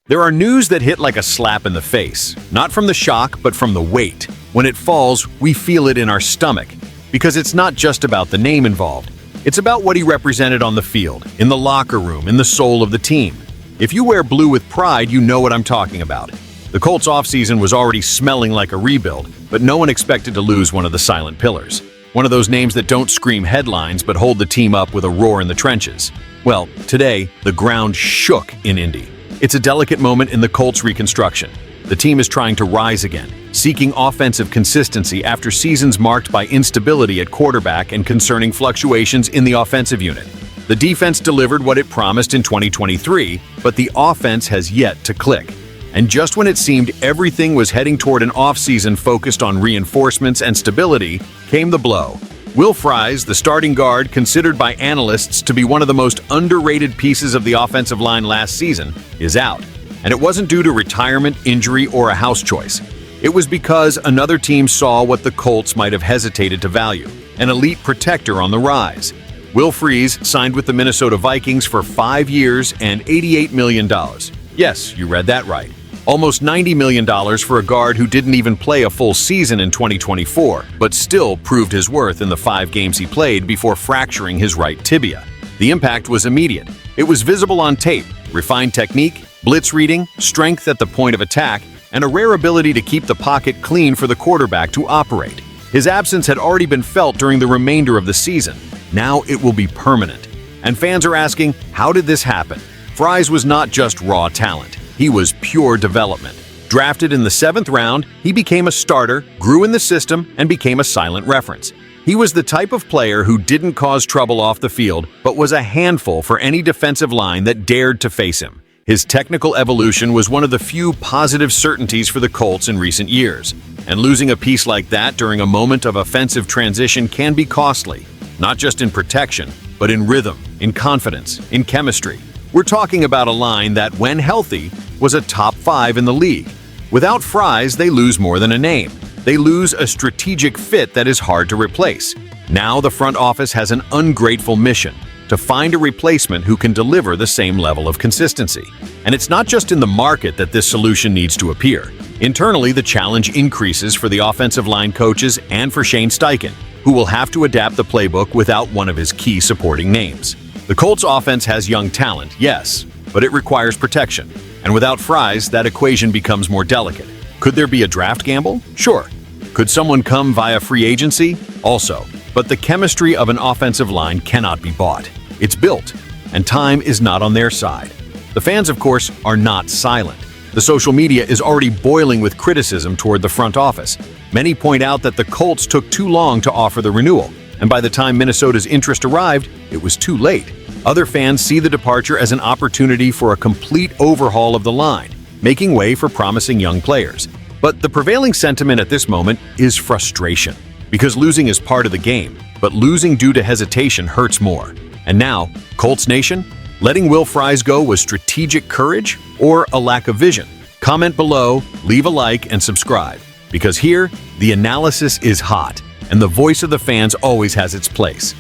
There are news that hit like a slap in the face, not from the shock, but from the weight. When it falls, we feel it in our stomach, because it's not just about the name involved. It's about what he represented on the field, in the locker room, in the soul of the team. If you wear blue with pride, you know what I'm talking about. The Colts offseason was already smelling like a rebuild, but no one expected to lose one of the silent pillars. One of those names that don't scream headlines but hold the team up with a roar in the trenches. Well, today, the ground shook in Indy. It's a delicate moment in the Colts' reconstruction. The team is trying to rise again, seeking offensive consistency after seasons marked by instability at quarterback and concerning fluctuations in the offensive unit. The defense delivered what it promised in 2023, but the offense has yet to click. And just when it seemed everything was heading toward an offseason focused on reinforcements and stability, came the blow. Will Fries, the starting guard considered by analysts to be one of the most underrated pieces of the offensive line last season, is out. And it wasn't due to retirement, injury, or a house choice. It was because another team saw what the Colts might have hesitated to value, an elite protector on the rise. Will Fries signed with the Minnesota Vikings for 5 years and $88 million. Yes, you read that right. Almost $90 million for a guard who didn't even play a full season in 2024, but still proved his worth in the 5 games he played before fracturing his right tibia. The impact was immediate. It was visible on tape: refined technique, blitz reading, strength at the point of attack, and a rare ability to keep the pocket clean for the quarterback to operate. His absence had already been felt during the remainder of the season. Now it will be permanent. And fans are asking, how did this happen? Fries was not just raw talent. He was pure development. Drafted in the 7th round, he became a starter, grew in the system, and became a silent reference. He was the type of player who didn't cause trouble off the field, but was a handful for any defensive line that dared to face him. His technical evolution was one of the few positive certainties for the Colts in recent years. And losing a piece like that during a moment of offensive transition can be costly, not just in protection, but in rhythm, in confidence, in chemistry. We're talking about a line that, when healthy, was a top 5 in the league. Without Fries, they lose more than a name. They lose a strategic fit that is hard to replace. Now the front office has an ungrateful mission: to find a replacement who can deliver the same level of consistency. And it's not just in the market that this solution needs to appear. Internally, the challenge increases for the offensive line coaches and for Shane Steichen, who will have to adapt the playbook without one of his key supporting names. The Colts offense has young talent, yes, but it requires protection. And without Fries, that equation becomes more delicate. Could there be a draft gamble? Sure. Could someone come via free agency? Also. But the chemistry of an offensive line cannot be bought. It's built, and time is not on their side. The fans, of course, are not silent. The social media is already boiling with criticism toward the front office. Many point out that the Colts took too long to offer the renewal, and by the time Minnesota's interest arrived, it was too late. Other fans see the departure as an opportunity for a complete overhaul of the line, making way for promising young players. But the prevailing sentiment at this moment is frustration, because losing is part of the game, but losing due to hesitation hurts more. And now, Colts Nation, letting Will Fries go was strategic courage or a lack of vision? Comment below, leave a like, and subscribe, because here, the analysis is hot, and the voice of the fans always has its place.